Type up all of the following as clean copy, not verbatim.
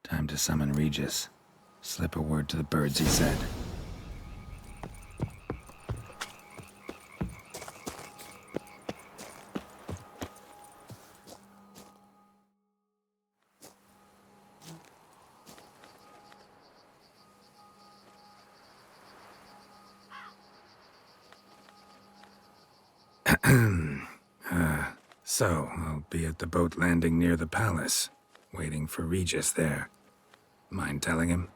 Time to summon Regis. Slip a word to the birds, he said. So, I'll be at the boat landing near the palace, waiting for Regis there. Mind telling him?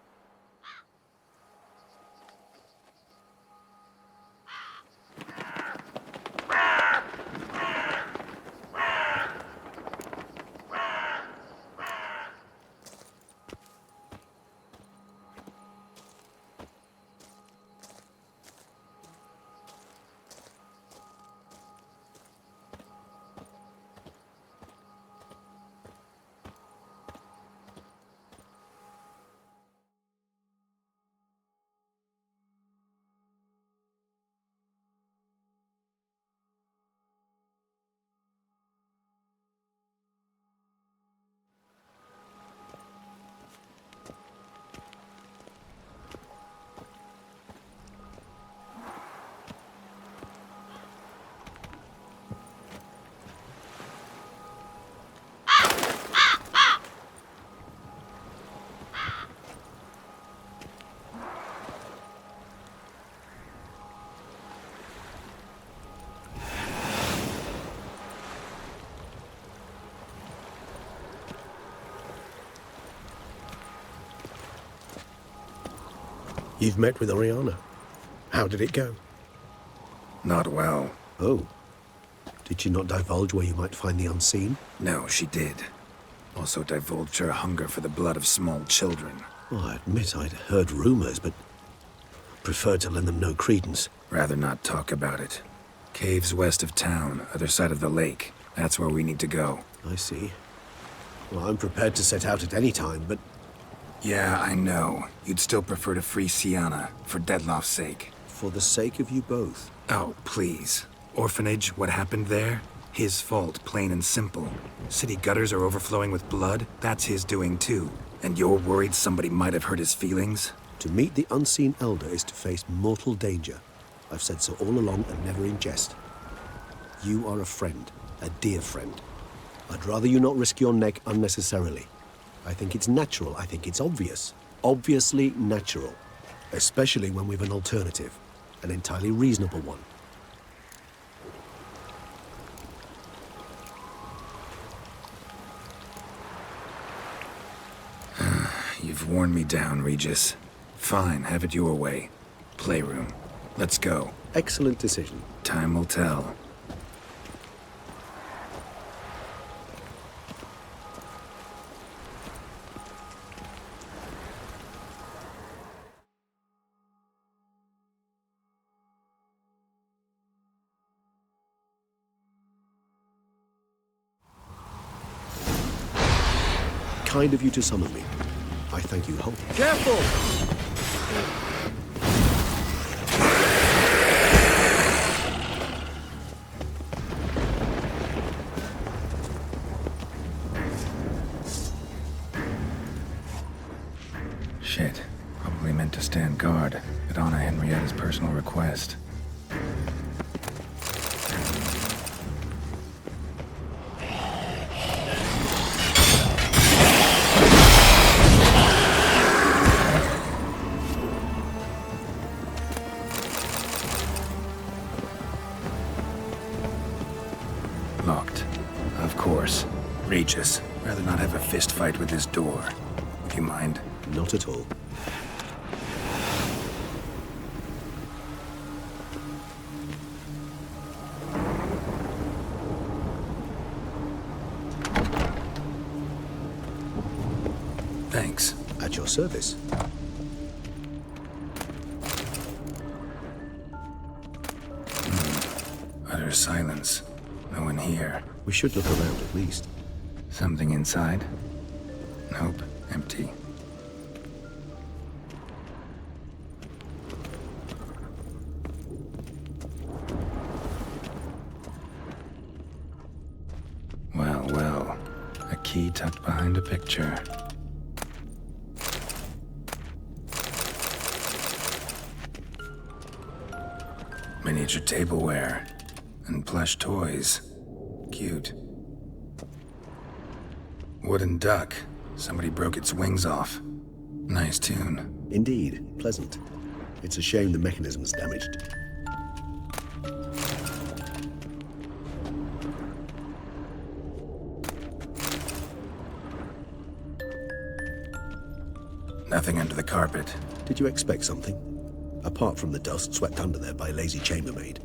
You've met with Oriana. How did it go? Not well. Oh. Did she not divulge where you might find the unseen? No, she did. Also divulged her hunger for the blood of small children. Well, I admit I'd heard rumors, but preferred to lend them no credence. Rather not talk about it. Caves west of town, other side of the lake. That's where we need to go. I see. Well, I'm prepared to set out at any time, but... Yeah, I know. You'd still prefer to free Sienna, for Deadloff's sake. For the sake of you both. Oh, please. Orphanage, what happened there? His fault, plain and simple. City gutters are overflowing with blood. That's his doing too. And you're worried somebody might have hurt his feelings? To meet the unseen elder is to face mortal danger. I've said so all along and never in jest. You are a friend, a dear friend. I'd rather you not risk your neck unnecessarily. I think it's natural, I think it's obvious. Obviously natural. Especially when we've an alternative. An entirely reasonable one. You've worn me down, Regis. Fine, have it your way. Playroom. Let's go. Excellent decision. Time will tell. Kind of you to summon me. I thank you wholeheartedly. Careful! Shit. Probably meant to stand guard, but honor Henrietta's personal request. Locked. Of course. Regis. Rather not have a fist fight with this door. Would you mind? Not at all. Thanks. At your service. Utter silence. No one here. We should look around at least. Something inside? Nope. Empty. Well, well. A key tucked behind a picture. Miniature tableware. And plush toys. Cute. Wooden duck. Somebody broke its wings off. Nice tune. Indeed, pleasant. It's a shame the mechanism's damaged. Nothing under the carpet. Did you expect something? Apart from the dust swept under there by a lazy chambermaid.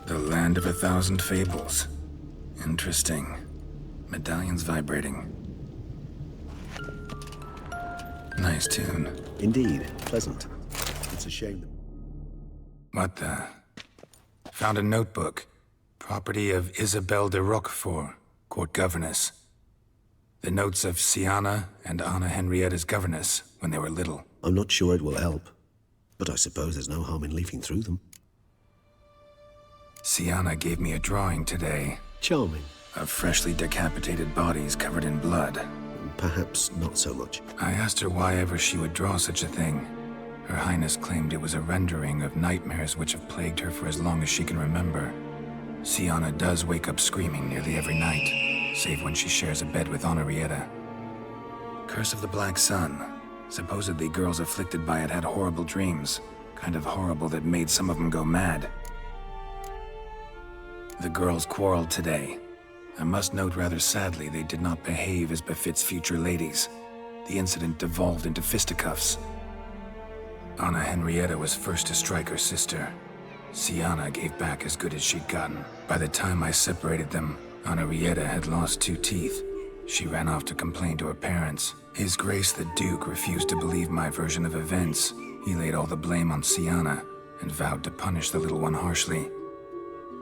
The land of 1,000 fables. Interesting. Medallion's vibrating. Nice tune. Indeed, pleasant. It's a shame. What the? Found a notebook. Property of Isabelle de Roquefort, court governess. The notes of Sienna and Anna Henrietta's governess when they were little. I'm not sure it will help, but I suppose there's no harm in leafing through them. Sienna gave me a drawing today. Charming. Of freshly decapitated bodies covered in blood. Perhaps not so much. I asked her why ever she would draw such a thing. Her Highness claimed it was a rendering of nightmares which have plagued her for as long as she can remember. Sienna does wake up screaming nearly every night, save when she shares a bed with Henrietta. Curse of the Black Sun. Supposedly girls afflicted by it had horrible dreams. Kind of horrible that made some of them go mad. The girls quarreled today. I must note rather sadly they did not behave as befits future ladies. The incident devolved into fisticuffs. Anna Henrietta was first to strike her sister. Sienna gave back as good as she'd gotten. By the time I separated them, Henrietta had lost 2 teeth. She ran off to complain to her parents. His Grace the Duke refused to believe my version of events. He laid all the blame on Sienna and vowed to punish the little one harshly.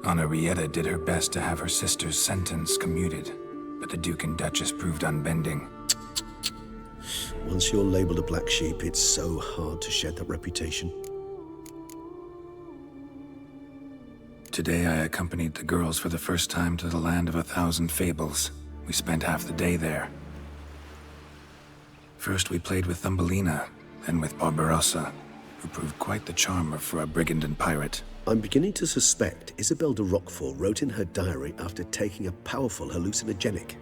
Henrietta did her best to have her sister's sentence commuted, but the Duke and Duchess proved unbending. Once you're labeled a black sheep, it's so hard to shed that reputation. Today I accompanied the girls for the first time to the land of 1,000 fables. We spent half the day there. First we played with Thumbelina, then with Barbarossa, who proved quite the charmer for a brigand and pirate. I'm beginning to suspect Isabelle de Roquefort wrote in her diary after taking a powerful hallucinogenic.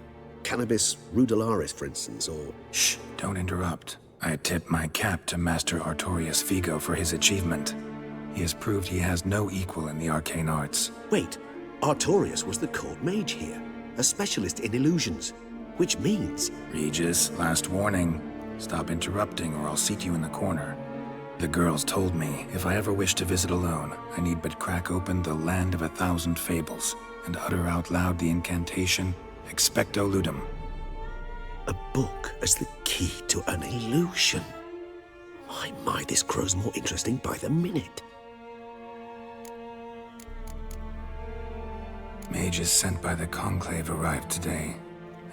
Cannabis rudelaris, for instance, or... Shh, don't interrupt. I tip my cap to Master Artorius Figo for his achievement. He has proved he has no equal in the arcane arts. Wait, Artorius was the court mage here, a specialist in illusions, which means... Regis, last warning. Stop interrupting or I'll seat you in the corner. The girls told me if I ever wish to visit alone, I need but crack open the land of 1,000 fables and utter out loud the incantation, Expecto Ludum. A book as the key to an illusion. My, this grows more interesting by the minute. Mages sent by the Conclave arrived today.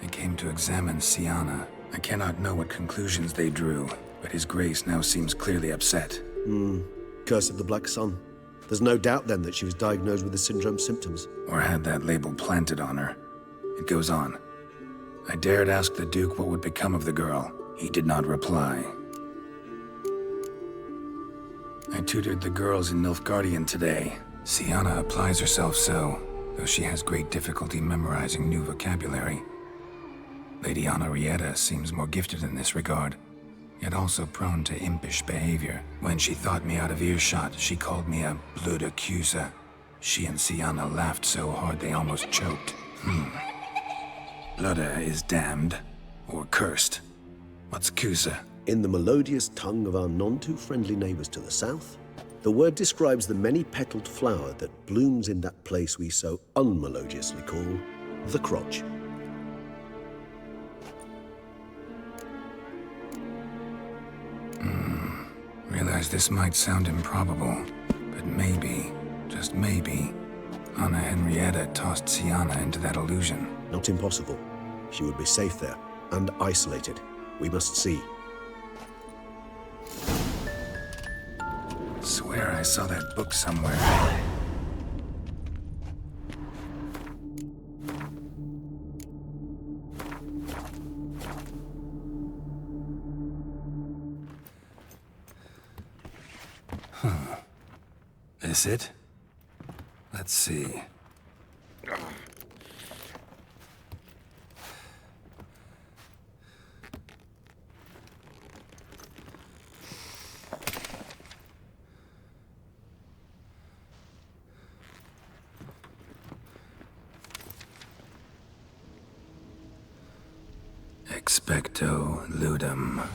They came to examine Sienna. I cannot know what conclusions they drew, but His Grace now seems clearly upset. Curse of the Black Sun. There's no doubt then that she was diagnosed with the syndrome symptoms. Or had that label planted on her. It goes on. I dared ask the Duke what would become of the girl. He did not reply. I tutored the girls in Nilfgaardian today. Sienna applies herself so, though she has great difficulty memorizing new vocabulary. Lady Henrietta seems more gifted in this regard, yet also prone to impish behavior. When she thought me out of earshot, she called me a blood accuser. She and Sienna laughed so hard they almost choked. Ludda is damned, or cursed. What's Cusa? In the melodious tongue of our none-too-friendly neighbors to the south, the word describes the many-petaled flower that blooms in that place we so unmelodiously call the crotch. Realize this might sound improbable, but maybe, just maybe, Anna Henrietta tossed Sienna into that illusion. Not impossible. She would be safe there, and isolated. We must see. Swear I saw that book somewhere. this it? Let's see. Expecto ludum.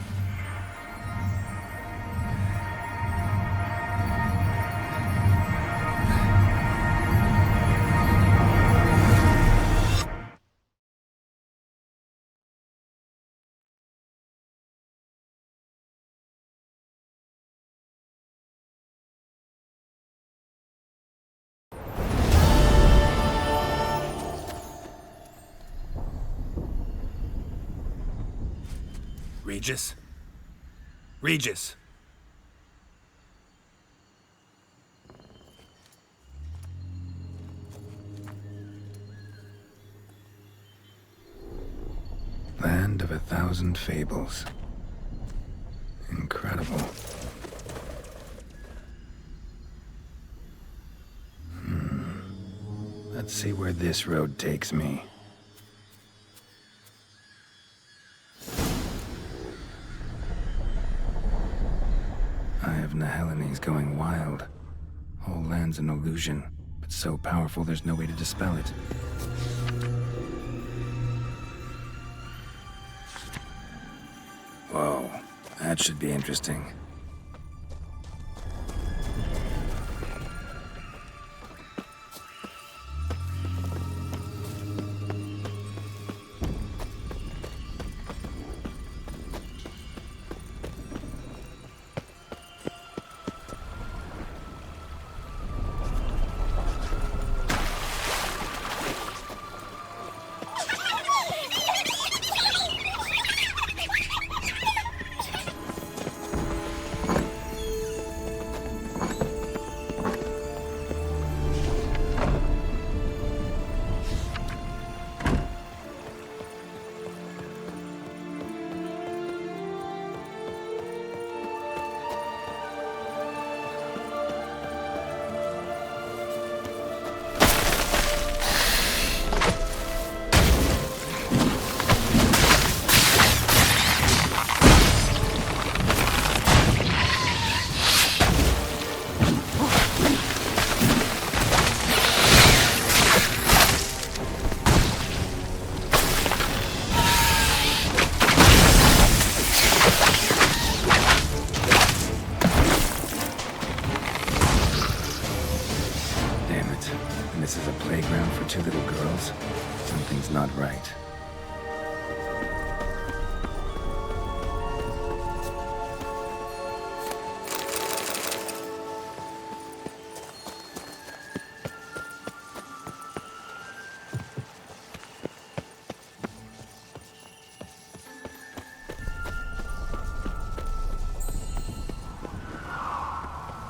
Regis? Regis! Land of 1,000 fables. Incredible. Let's see where this road takes me. Nehelines going wild. Whole land's an illusion, but so powerful there's no way to dispel it. Whoa, that should be interesting. Two little girls. Something's not right.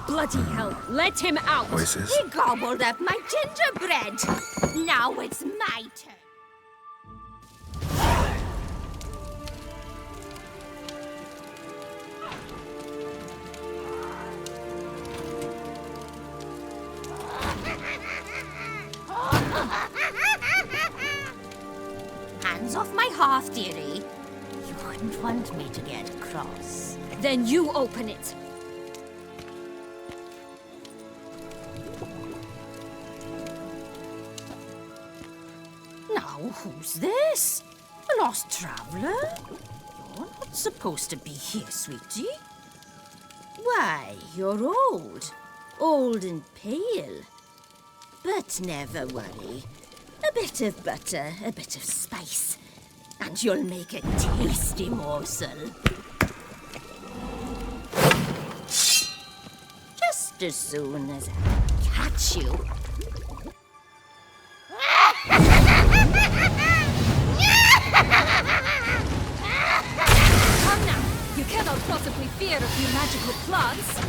Bloody hell, let him out! Voices? He gobbled up my gingerbread. Now it's my turn. Hands off my hearth, dearie. You wouldn't want me to get cross. Then you open it. Now, who's this? A lost traveler? You're not supposed to be here, sweetie. Why, you're old. Old and pale. But never worry. A bit of butter, a bit of spice, and you'll make a tasty morsel. Just as soon as I catch you. Come now, you cannot possibly fear a few magical plants.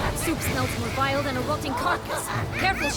That soup smells more vile than a rotting carcass. Careful,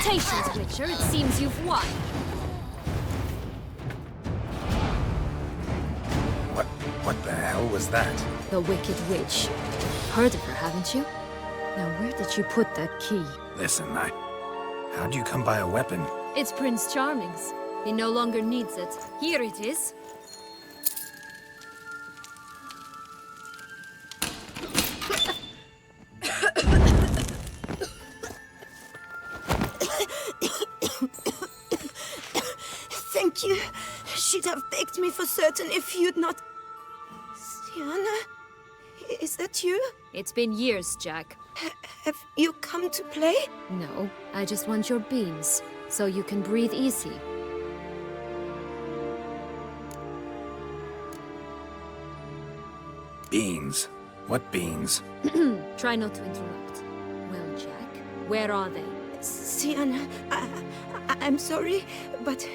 Congratulations, Witcher. It seems you've won. What the hell was that? The Wicked Witch. Heard of her, haven't you? Now, where did you put that key? Listen, how'd you come by a weapon? It's Prince Charming's. He no longer needs it. Here it is. Thank you. She'd have begged me for certain if you'd not... Sienna? Is that you? It's been years, Jack. Have you come to play? No, I just want your beans, so you can breathe easy. Beans? What beans? Try not to interrupt. Well, Jack, where are they? Sienna, I'm sorry, but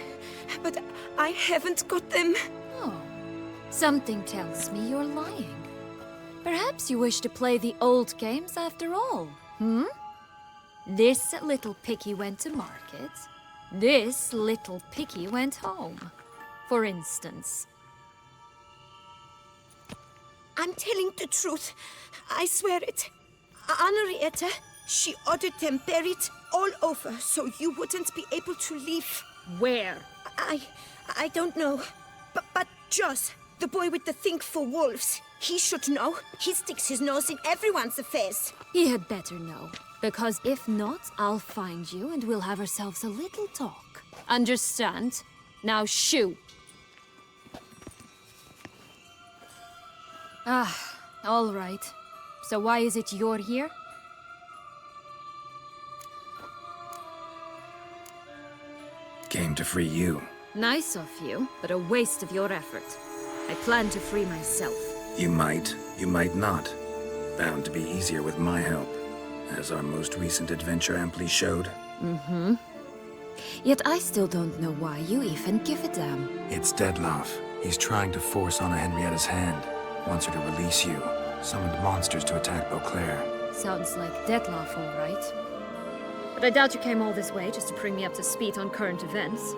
I haven't got them. Oh, something tells me you're lying. Perhaps you wish to play the old games after all, hmm? This little piggy went to market. This little piggy went home, for instance. I'm telling the truth. I swear it. Henrietta, she ordered them buried all over so you wouldn't be able to leave. Where? I don't know. But Joss, the boy with the thing for wolves, he should know. He sticks his nose in everyone's affairs. He had better know. Because if not, I'll find you and we'll have ourselves a little talk. Understand? Now shoo! Ah, all right. So why is it you're here? Came to free you. Nice of you, but a waste of your effort. I plan to free myself. You might not. Bound to be easier with my help, as our most recent adventure amply showed. Mm-hmm. Yet I still don't know why you even give a damn. It's Dettlaff. He's trying to force Anna Henrietta's hand. Wants her to release you. Summoned monsters to attack Beauclair. Sounds like Dettlaff, all right. But I doubt you came all this way just to bring me up to speed on current events.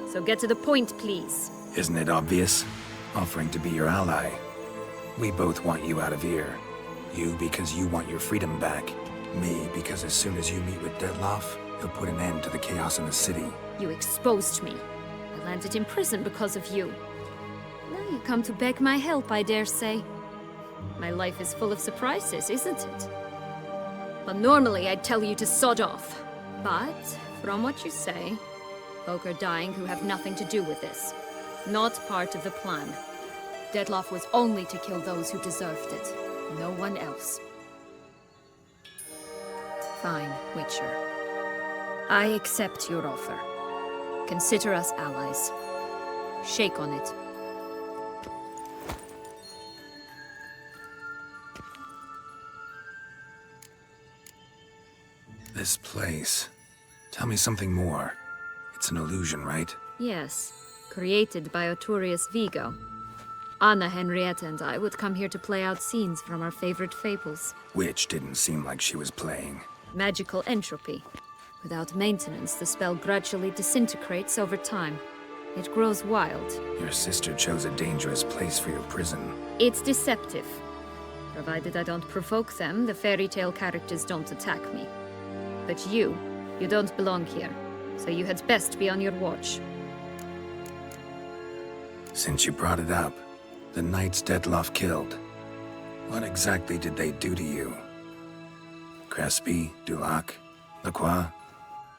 So get to the point, please. Isn't it obvious? Offering to be your ally. We both want you out of here. You because you want your freedom back. Me because as soon as you meet with Dettlaff, he'll put an end to the chaos in the city. You exposed me. I landed in prison because of you. Now you come to beg my help, I dare say. My life is full of surprises, isn't it? Well, normally I'd tell you to sod off. But, from what you say, folk are dying who have nothing to do with this. Not part of the plan. Dettlaff was only to kill those who deserved it. No one else. Fine, Witcher. I accept your offer. Consider us allies. Shake on it. This place. Tell me something more. It's an illusion, right? Yes, created by Arturius Vigo. Anna, Henrietta, and I would come here to play out scenes from our favorite fables. Which didn't seem like she was playing. Magical entropy. Without maintenance, the spell gradually disintegrates over time. It grows wild. Your sister chose a dangerous place for your prison. It's deceptive. Provided I don't provoke them, the fairy tale characters don't attack me. But you don't belong here, so you had best be on your watch. Since you brought it up, the knights Dettlaff killed. What exactly did they do to you? Crespi, Dulac, Lacroix,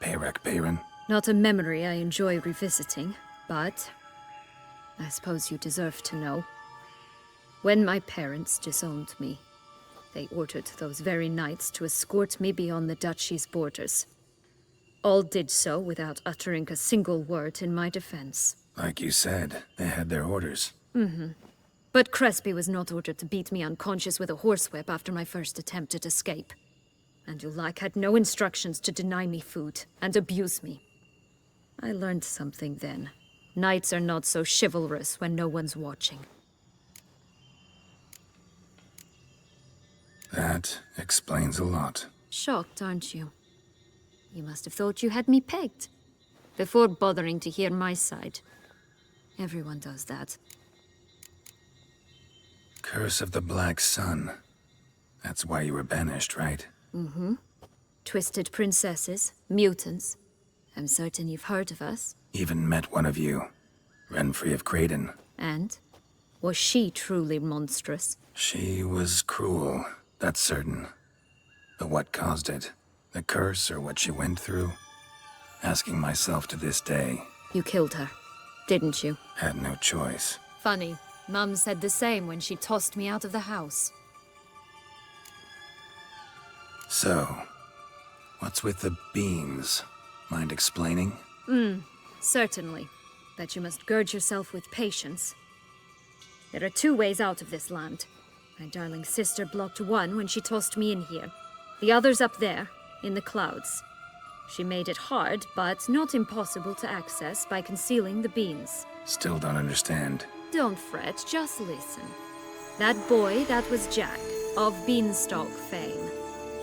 Peyrac Peyran? Not a memory I enjoy revisiting, but I suppose you deserve to know. When my parents disowned me, they ordered those very knights to escort me beyond the duchy's borders. All did so without uttering a single word in my defense. Like you said, they had their orders. Mm-hmm. But Crespi was not ordered to beat me unconscious with a horsewhip after my first attempt at escape. And Dulac had no instructions to deny me food and abuse me. I learned something then. Knights are not so chivalrous when no one's watching. That explains a lot. Shocked, aren't you? You must have thought you had me pegged. Before bothering to hear my side. Everyone does that. Curse of the Black Sun. That's why you were banished, right? Twisted princesses, mutants. I'm certain you've heard of us. Even met one of you. Renfrey of Craden. And? Was she truly monstrous? She was cruel, that's certain. But what caused it? The curse or what she went through? Asking myself to this day. You killed her, didn't you? Had no choice. Funny. Mum said the same when she tossed me out of the house. So, what's with the beans? Mind explaining? Certainly. But you must gird yourself with patience. There are 2 ways out of this land. My darling sister blocked one when she tossed me in here. The other's up there, in the clouds. She made it hard, but not impossible to access by concealing the beans. Still don't understand. Don't fret, just listen. That boy, that was Jack, of Beanstalk fame.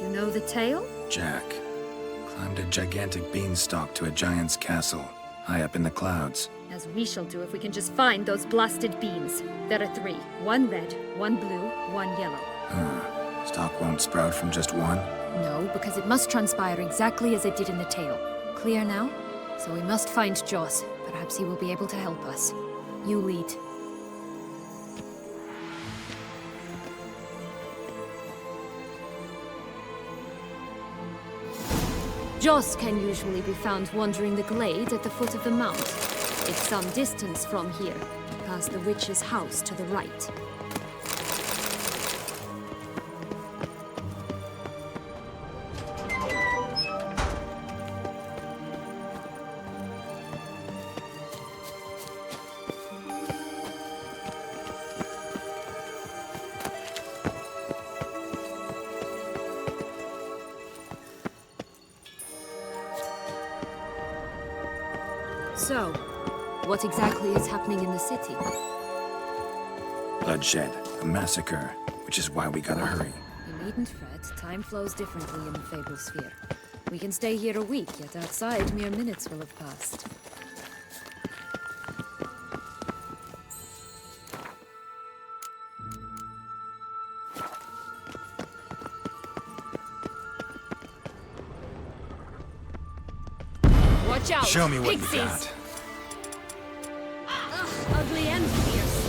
You know the tale? Jack climbed a gigantic beanstalk to a giant's castle, high up in the clouds. As we shall do if we can just find those blasted beans. There are 3. 1 red, 1 blue, 1 yellow. Stalk won't sprout from just one? No, because it must transpire exactly as it did in the tale. Clear now? So we must find Joss. Perhaps he will be able to help us. You lead. Joss can usually be found wandering the glade at the foot of the mount. It's some distance from here, past the witch's house to the right. So, what exactly is happening in the city? Bloodshed, a massacre, which is why we gotta hurry. You needn't fret. Time flows differently in the Fable Sphere. We can stay here a week, yet outside mere minutes will have passed. Watch out! Show me what Pixies! you got. Ugly and fierce.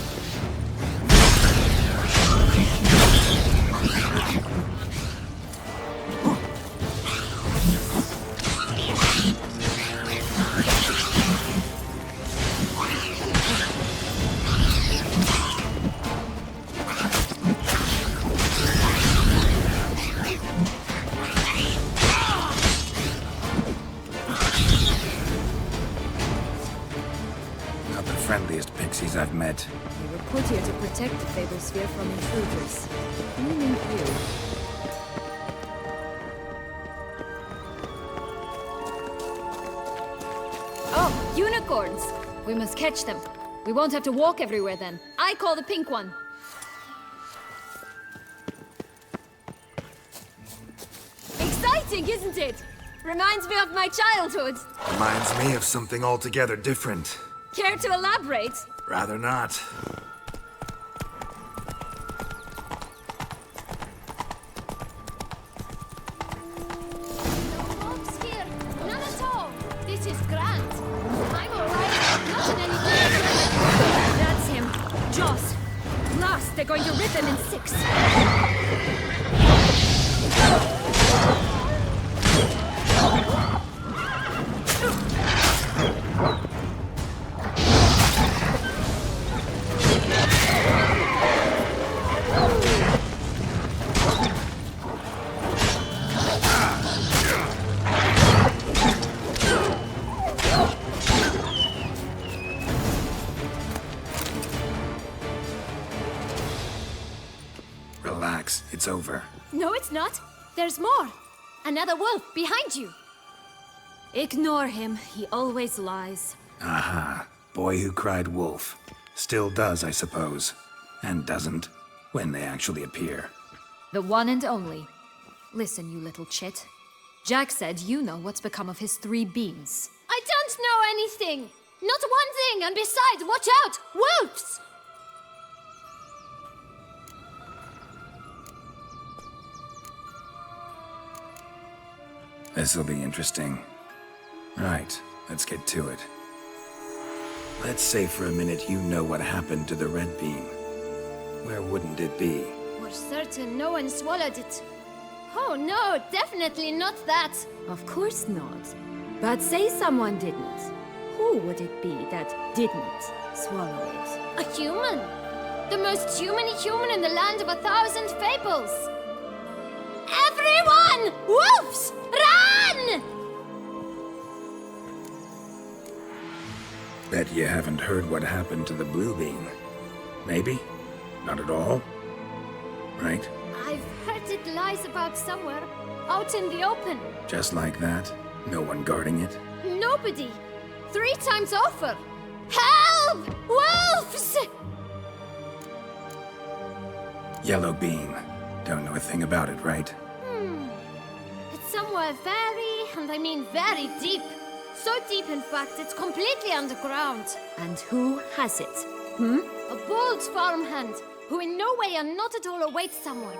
Not the friendliest pixies I've met. We were put here to protect the Fable Sphere from intruders. Meaning you. Oh, unicorns! We must catch them. We won't have to walk everywhere then. I call the pink one. Exciting, isn't it? Reminds me of my childhood. Reminds me of something altogether different. Care to elaborate? Rather not. Folks here, none at all. This is grand. I'm alright, not in any danger. That's him. Joss. Blast, they're going to rip him in 6. Relax, it's over. No, it's not. There's more. Another wolf behind you. Ignore him. He always lies. Aha. Boy who cried wolf. Still does, I suppose. And doesn't, when they actually appear. The one and only. Listen, you little chit. Jack said you know what's become of his 3 beans. I don't know anything! Not one thing, and besides, watch out! Wolves! This'll be interesting. Right, let's get to it. Let's say for a minute you know what happened to the red bean. Where wouldn't it be? We're certain no one swallowed it. Oh no, definitely not that. Of course not. But say someone didn't. Who would it be that didn't swallow it? A human. The most humany human in the land of 1,000 fables. Everyone! Wolves! Run! Bet you haven't heard what happened to the blue bean. Maybe? Not at all? Right? I've heard it lies about somewhere, out in the open. Just like that? No one guarding it? Nobody. 3 times over. Help! Wolves! Yellow bean. Don't know a thing about it, right? It's somewhere very, and I mean very deep. So deep, in fact, it's completely underground. And who has it? A bold farmhand, who in no way and not at all awaits someone.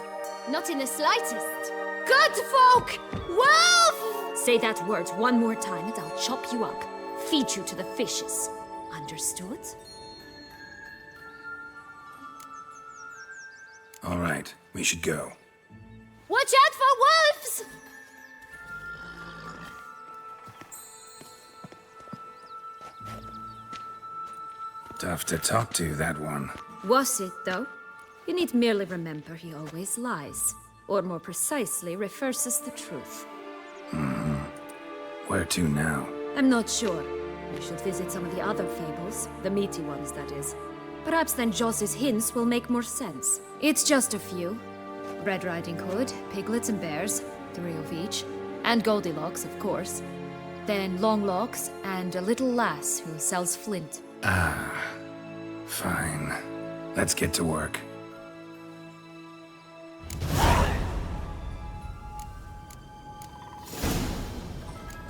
Not in the slightest. Good folk! Wolf! Say that word one more time and I'll chop you up. Feed you to the fishes. Understood? All right, we should go. Watch out for wolves! Tough to talk to, that one. Was it, though? You need merely remember he always lies. Or more precisely, reverses the truth. Where to now? I'm not sure. We should visit some of the other fables. The meaty ones, that is. Perhaps then Joss's hints will make more sense. It's just a few. Red Riding Hood, piglets and bears, 3 of each. And Goldilocks, of course. Then Longlocks, and a little lass who sells flint. Fine. Let's get to work.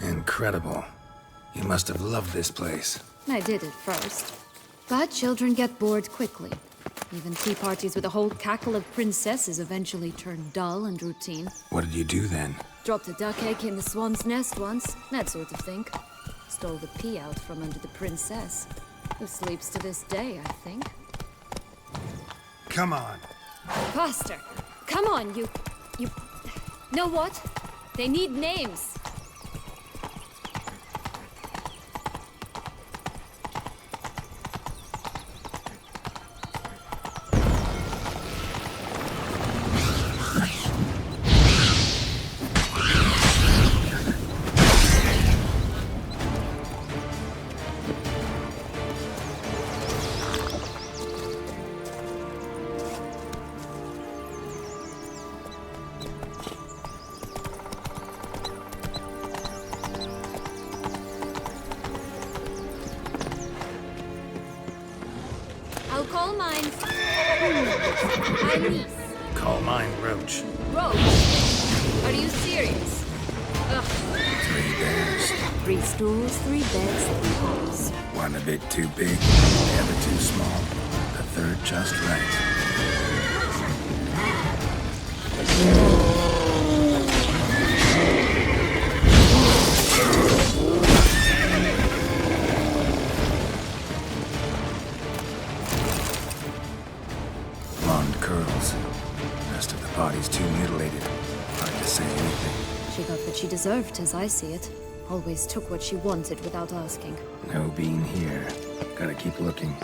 Incredible. You must have loved this place. I did at first. But children get bored quickly. Even tea parties with a whole cackle of princesses eventually turn dull and routine. What did you do then? Dropped a duck egg in the swan's nest once, that sort of thing. Stole the pea out from under the princess, who sleeps to this day, I think. Come on. Faster! Come on, you... Know what? They need names. I'll call mine... Anise. Call mine Roach. Roach? Are you serious? Ugh. 3 bears. 3 stools, 3 beds, 3 holes. One a bit too big, the other too small. The third just right. Blonde curls. Rest of the body's too mutilated. Hard to say anything. She got what she deserved, as I see it. Always took what she wanted without asking. No bean here. Gotta keep looking.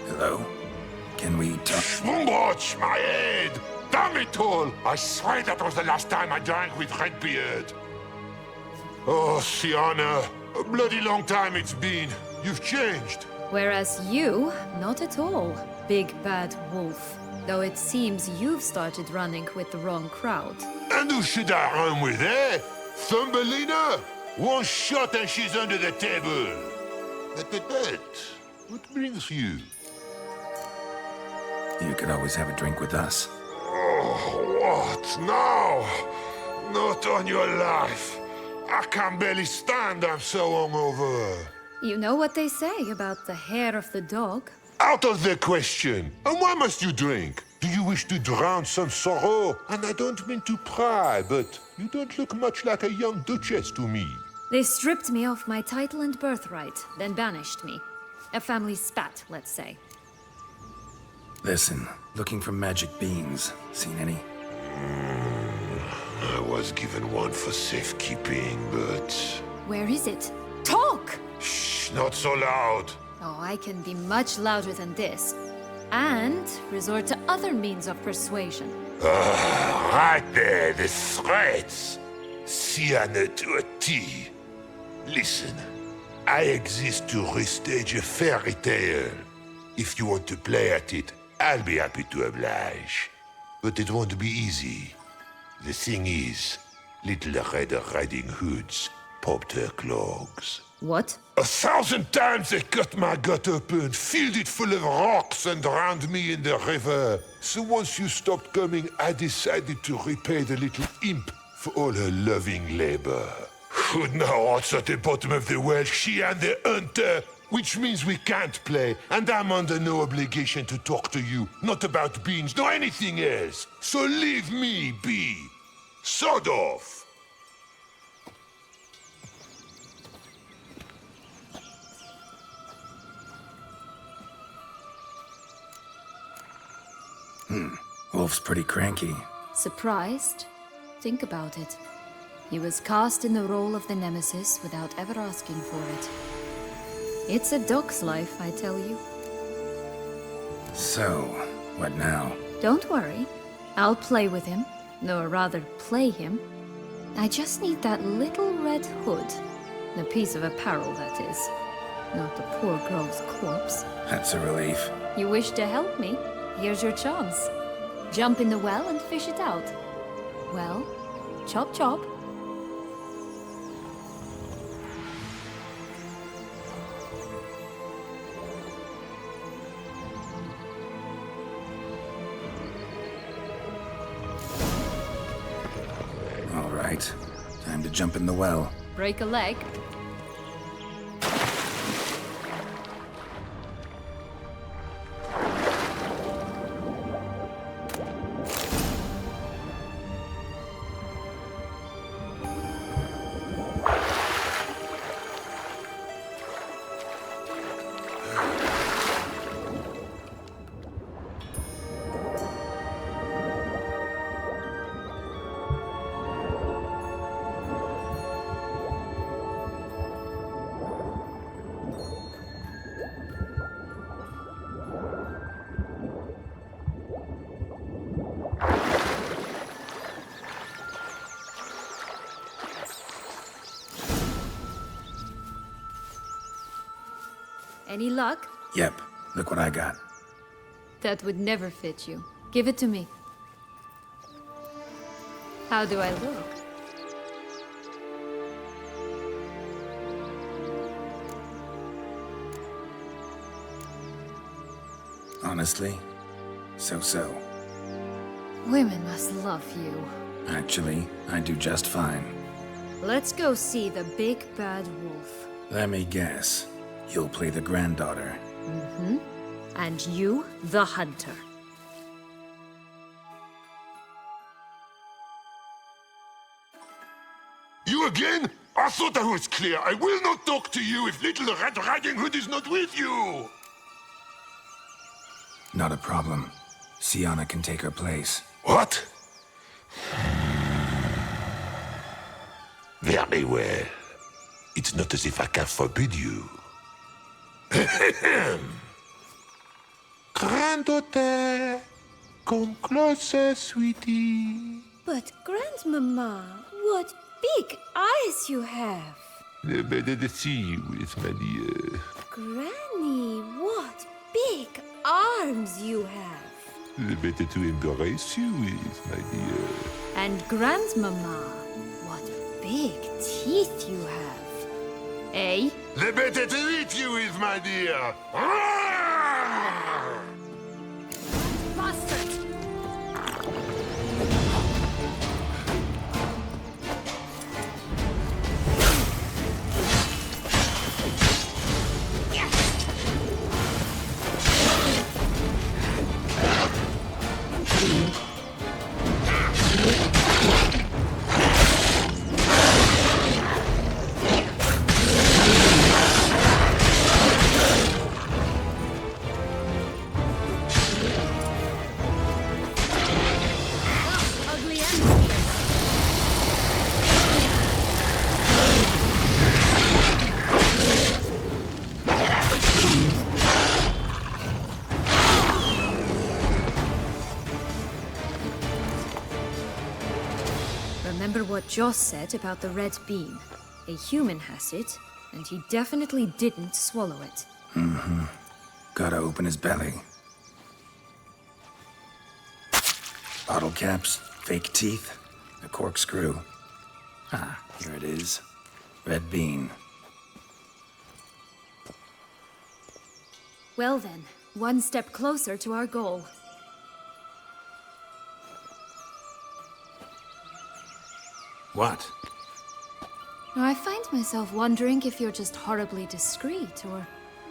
Hello? Can we talk? Watch my head! Damn it all! I swear that was the last time I drank with Redbeard. Oh, Sienna, a bloody long time it's been. You've changed. Whereas you, not at all, big bad wolf. Though it seems you've started running with the wrong crowd. And who should I run with, eh? Thumbelina? One shot and she's under the table. But, what brings you? You could always have a drink with us. Oh, what now? Not on your life. I can barely stand, I'm so hungover. You know what they say about the hair of the dog? Out of the question. And why must you drink? Do you wish to drown some sorrow? And I don't mean to pry, but you don't look much like a young duchess to me. They stripped me of my title and birthright, then banished me. A family spat, let's say. Listen, looking for magic beans. Seen any? I was given one for safekeeping, but... Where is it? Talk! Shh, not so loud. Oh, I can be much louder than this. And resort to other means of persuasion. Right there, the threats. Sienna to a T. Listen, I exist to restage a fairy tale. If you want to play at it, I'll be happy to oblige. But it won't be easy. The thing is, Little Red Riding Hoods popped her clogs. What? 1,000 times they cut my gut open, filled it full of rocks and drowned me in the river. So once you stopped coming, I decided to repay the little imp for all her loving labor. Who now what's at the bottom of the well, she and the hunter, which means we can't play, and I'm under no obligation to talk to you, not about beans, nor anything else. So leave me be. Sod off. Wolf's pretty cranky. Surprised? Think about it. He was cast in the role of the Nemesis without ever asking for it. It's a dog's life, I tell you. So, what now? Don't worry. I'll play with him. Or rather, play him. I just need that little red hood. A piece of apparel, that is. Not the poor girl's corpse. That's a relief. You wish to help me? Here's your chance. Jump in the well and fish it out. Well, chop chop. All right. Time to jump in the well. Break a leg. Any luck? Yep. Look what I got. That would never fit you. Give it to me. How do I look? Honestly, so-so. Women must love you. Actually, I do just fine. Let's go see the big bad wolf. Let me guess. You'll play the granddaughter. Mm-hmm. And you, the hunter. You again? I thought I was clear. I will not talk to you if Little Red Riding Hood is not with you. Not a problem. Sienna can take her place. What? Very well. It's not as if I can forbid you. Granddaughter, come closer, sweetie. But, Grandmama, what... big eyes you have. The better to see you with, my dear. Granny, what big arms you have. The better to embrace you with, my dear. And Grandmama, what big teeth you have. Eh? The better to eat you with, my dear. Bastard! Remember what Joss said about the red bean. A human has it, and he definitely didn't swallow it. Gotta open his belly. Bottle caps, fake teeth, a corkscrew. Ah, here it is. Red bean. Well then, one step closer to our goal. What? Now, I find myself wondering if you're just horribly discreet, or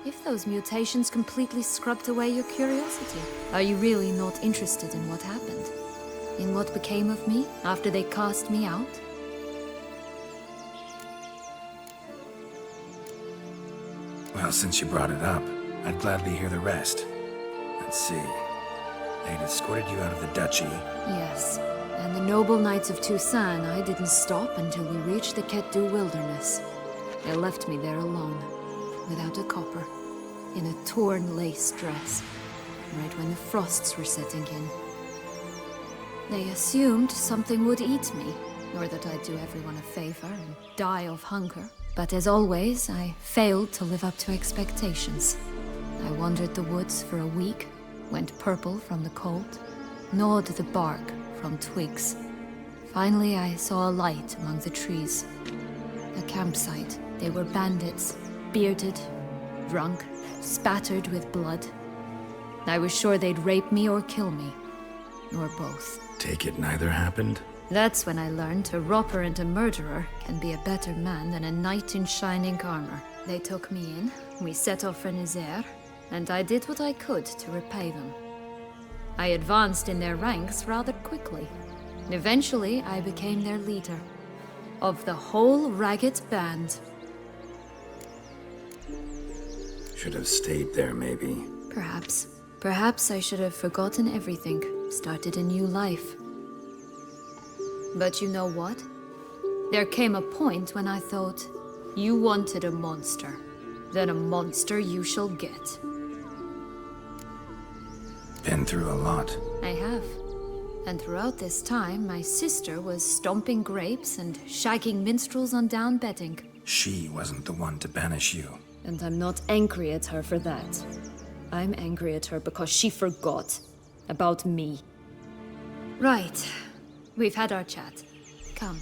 if those mutations completely scrubbed away your curiosity. Are you really not interested in what happened? In what became of me after they cast me out? Well, since you brought it up, I'd gladly hear the rest. Let's see. They'd escorted you out of the duchy. Yes. And the noble knights of Toussaint, I didn't stop until we reached the Ketdu wilderness. They left me there alone, without a copper, in a torn lace dress, right when the frosts were setting in. They assumed something would eat me, or that I'd do everyone a favor and die of hunger. But as always, I failed to live up to expectations. I wandered the woods for a week, went purple from the cold, gnawed the bark from twigs. Finally, I saw a light among the trees. A campsite. They were bandits, bearded, drunk, spattered with blood. I was sure they'd rape me or kill me, or both. Take it neither happened? That's when I learned a robber and a murderer can be a better man than a knight in shining armor. They took me in, we set off for Nizer, and I did what I could to repay them. I advanced in their ranks rather quickly. Eventually, I became their leader. Of the whole ragged band. Should have stayed there, maybe. Perhaps. Perhaps I should have forgotten everything, started a new life. But you know what? There came a point when I thought, you wanted a monster. Then a monster you shall get. Been through a lot. I have. And throughout this time, my sister was stomping grapes and shagging minstrels on down bedding. She wasn't the one to banish you. And I'm not angry at her for that. I'm angry at her because she forgot about me. Right. We've had our chat. Come.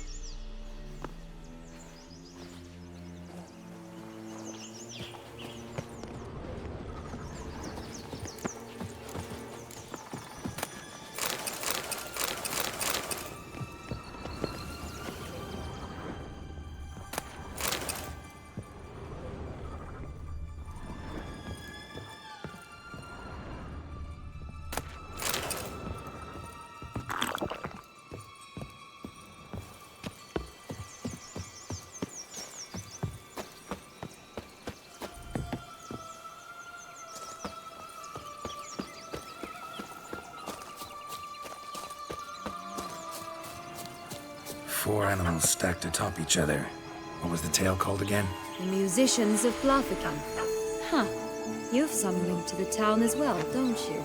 Four animals stacked atop each other. What was the tale called again? The musicians of Blaviken. Huh. You've some link to the town as well, don't you?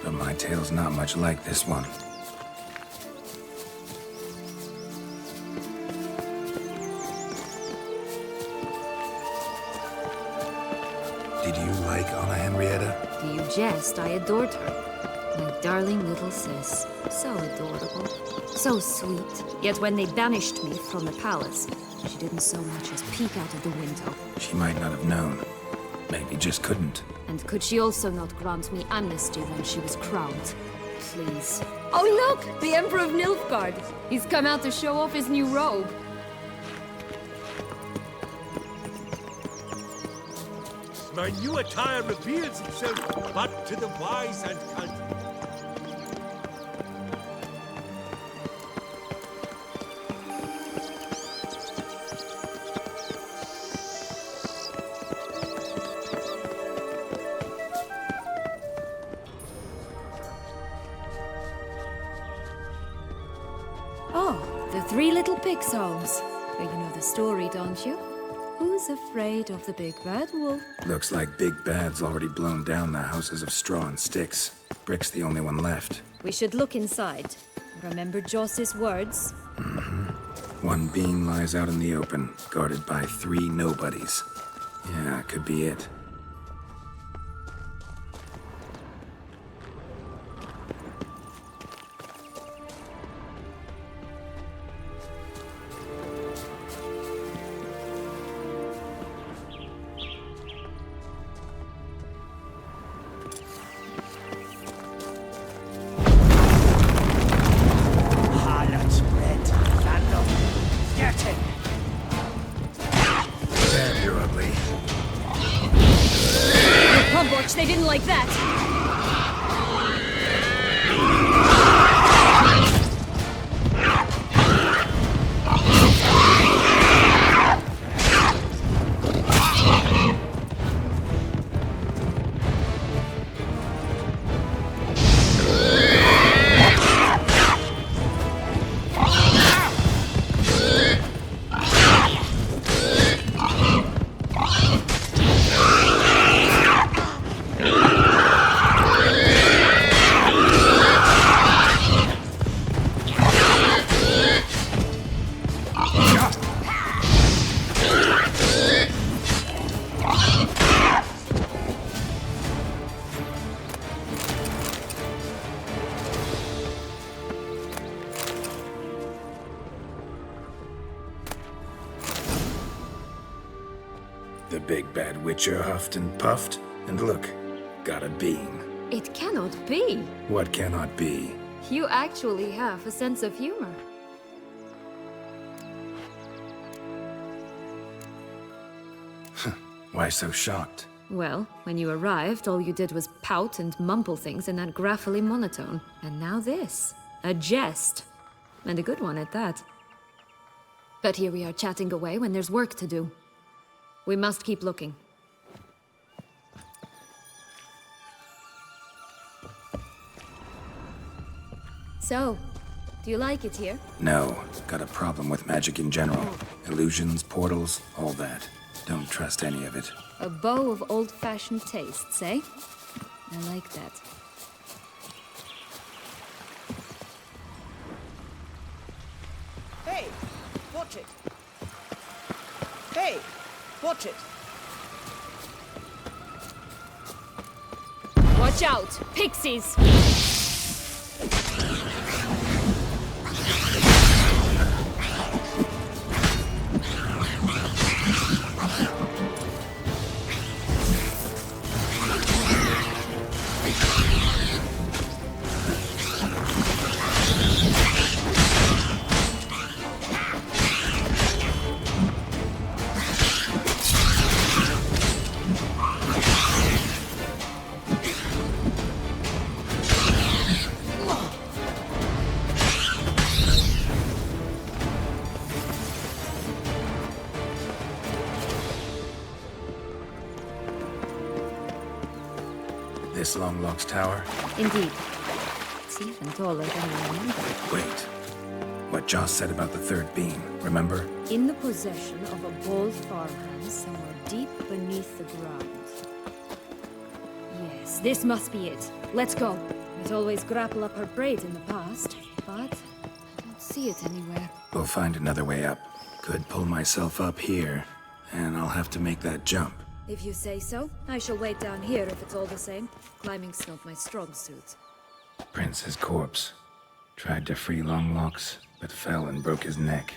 But my tale's not much like this one. Did you like Anna Henrietta? Do you jest? I adored her. My darling little sis. So adorable. So sweet. Yet when they banished me from the palace, she didn't so much as peek out of the window. She might not have known. Maybe just couldn't. And could she also not grant me amnesty when she was crowned? Please. Oh look! The Emperor of Nilfgaard! He's come out to show off his new robe. My new attire reveals itself but to the wise and cunning. Oh, the three little pigs' homes. You know the story, don't you? Who's afraid of the big bad wolf? Looks like Big Bad's already blown down the houses of straw and sticks. Brick's the only one left. We should look inside. Remember Joss's words? One beam lies out in the open, guarded by 3 nobodies. Yeah, could be it. Harlot's bread. Vandal. Get him. Damn, you're ugly. Pumborch, they didn't like that! The big bad witcher huffed and puffed, and look, got a beam. It cannot be. What cannot be? You actually have a sense of humor. Why so shocked? Well, when you arrived, all you did was pout and mumble things in that graphily monotone. And now this. A jest. And a good one at that. But here we are chatting away when there's work to do. We must keep looking. So, do you like it here? No, got a problem with magic in general. Illusions, portals, all that. Don't trust any of it. A bow of old-fashioned tastes, eh? I like that. Hey, watch it. Hey, watch it. Watch out! Pixies! This Longlock's tower? Indeed. It's even taller than I remember. Wait. What Joss said about the third beam, remember? In the possession of a bold farmhand somewhere deep beneath the ground. Yes, this must be it. Let's go. I'd always grapple up her braid in the past, but I don't see it anywhere. We'll find another way up. Could pull myself up here, and I'll have to make that jump. If you say so, I shall wait down here if it's all the same. Climbing's not my strong suit. Prince's corpse. Tried to free Longlocks, but fell and broke his neck.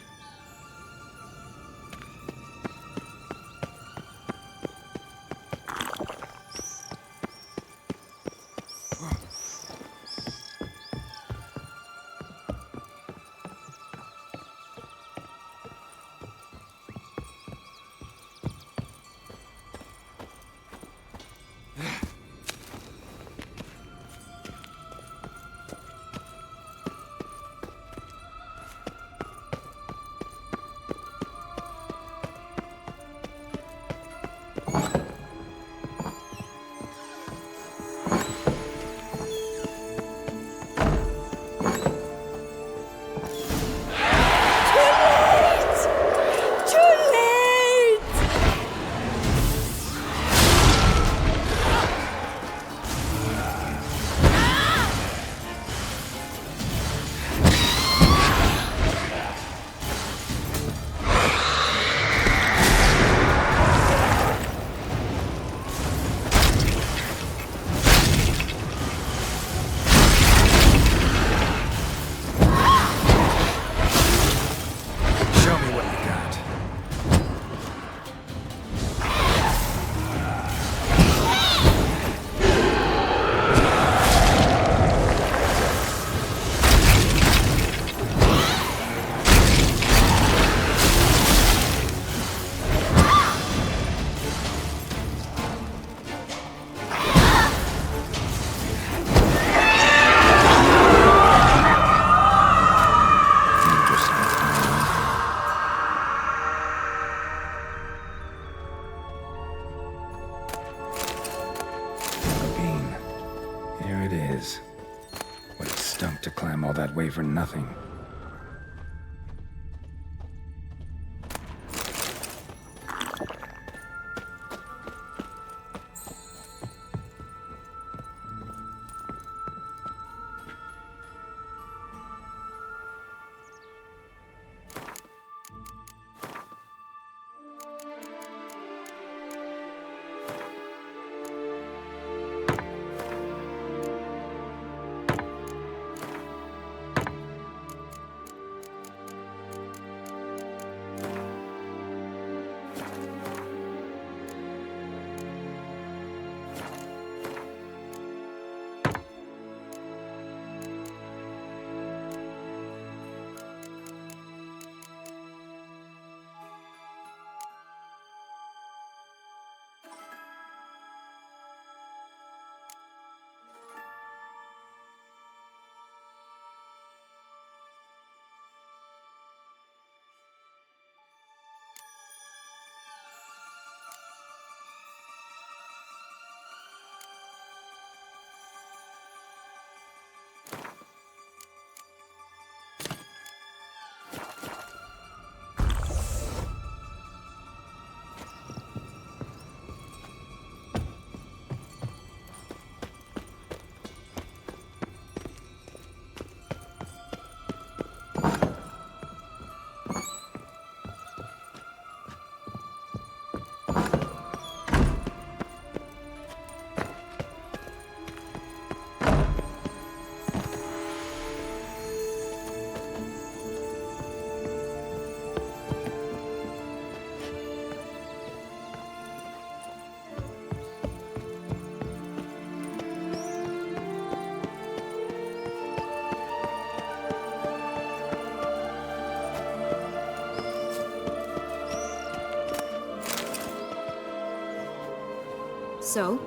To climb all that way for nothing. So?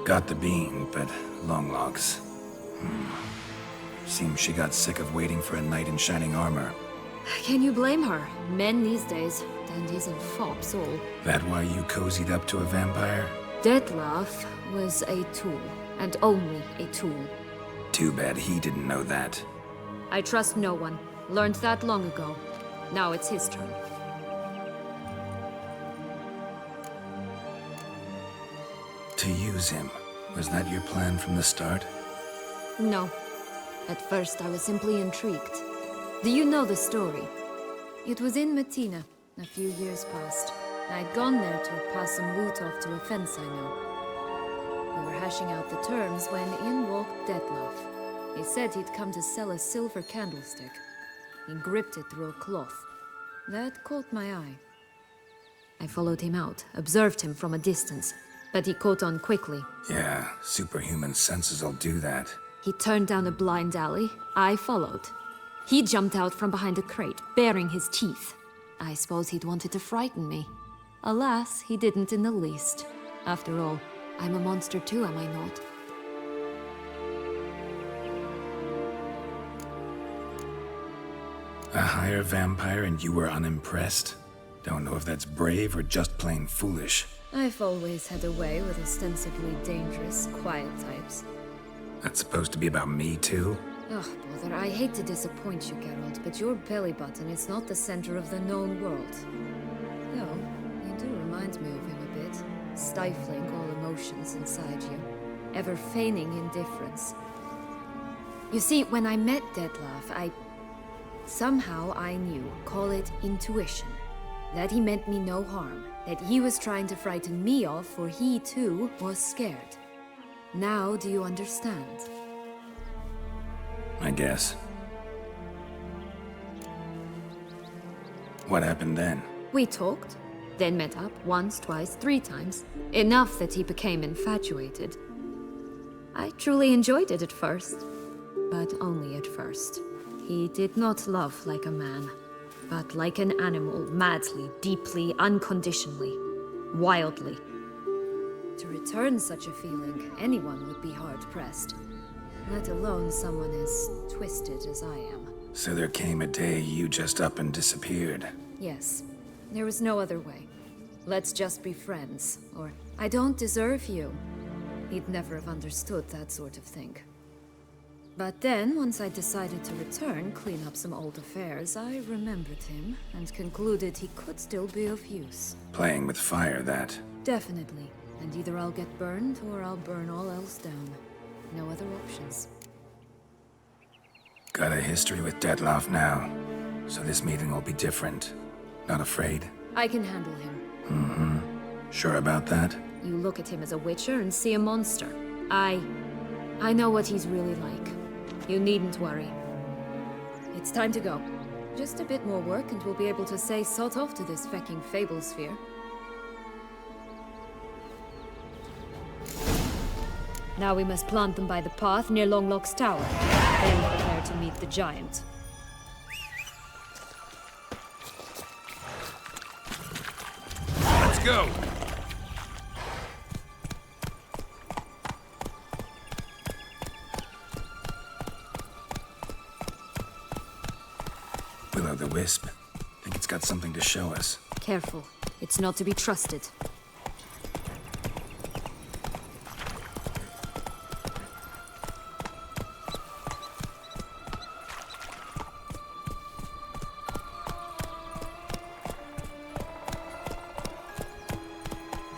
Got the bean, but Longlocks. Seems she got sick of waiting for a knight in shining armor. Can you blame her? Men these days, dandies and fops all. That why you cozied up to a vampire? Dettlaff was a tool, and only a tool. Too bad he didn't know that. I trust no one. Learned that long ago. Now it's his turn. To use him. Was that your plan from the start? No. At first I was simply intrigued. Do you know the story? It was in Metina, a few years past. I'd gone there to pass some loot off to a fence I know. We were hashing out the terms when in walked Detlef. He said he'd come to sell a silver candlestick. He gripped it through a cloth. That caught my eye. I followed him out, observed him from a distance, but he caught on quickly. Yeah, superhuman senses will do that. He turned down a blind alley. I followed. He jumped out from behind a crate, baring his teeth. I suppose he'd wanted to frighten me. Alas, he didn't in the least. After all, I'm a monster too, am I not? A higher vampire and you were unimpressed? Don't know if that's brave or just plain foolish. I've always had a way with ostensibly dangerous, quiet types. That's supposed to be about me too? Ugh, brother, I hate to disappoint you, Geralt, but your belly button is not the center of the known world. Though, you do remind me of him a bit, stifling all emotions inside you, ever feigning indifference. You see, when I met Detlef, somehow I knew, call it intuition, that he meant me no harm, that he was trying to frighten me off, for he too was scared. Now do you understand? I guess. What happened then? We talked, then met up once, twice, 3 times. Enough that he became infatuated. I truly enjoyed it at first, but only at first. He did not love like a man, but like an animal, madly, deeply, unconditionally, wildly. To return such a feeling, anyone would be hard-pressed, let alone someone as twisted as I am. So there came a day you just up and disappeared. Yes, there was no other way. Let's just be friends, or I don't deserve you. He'd never have understood that sort of thing. But then, once I decided to return, clean up some old affairs, I remembered him and concluded he could still be of use. Playing with fire, that. Definitely. And either I'll get burned, or I'll burn all else down. No other options. Got a history with Detlef now, so this meeting will be different. Not afraid? I can handle him. Mm-hmm. Sure about that? You look at him as a witcher and see a monster. I know what he's really like. You needn't worry. It's time to go. Just a bit more work and we'll be able to say sod off to this fecking fable sphere. Now we must plant them by the path near Longlock's tower. Then prepare to meet the giant. Let's go! Will-o'-the-wisp. Think it's got something to show us. Careful. It's not to be trusted.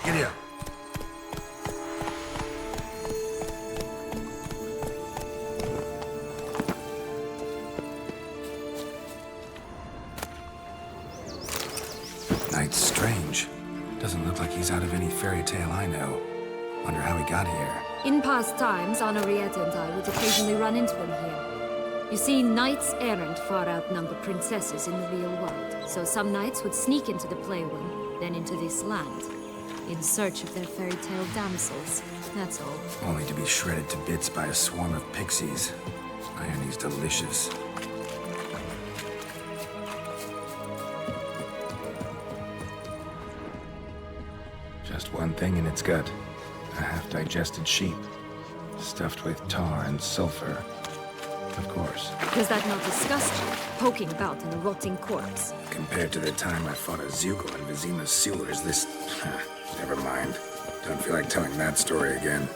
Giddy up. Knight's strange. Doesn't look like he's out of any fairy tale I know. Wonder how he got here. In past times, Henrietta and I would occasionally run into him here. You see, knights errant far outnumber princesses in the real world. So some knights would sneak into the playroom, then into this land, in search of their fairy tale damsels. That's all. Only to be shredded to bits by a swarm of pixies. Irony's delicious. Just one thing in its gut. A half-digested sheep. Stuffed with tar and sulfur. Of course. Does that not disgust you, poking about in a rotting corpse? Compared to the time I fought a Zuko in Vizima's sewers, this... never mind. Don't feel like telling that story again.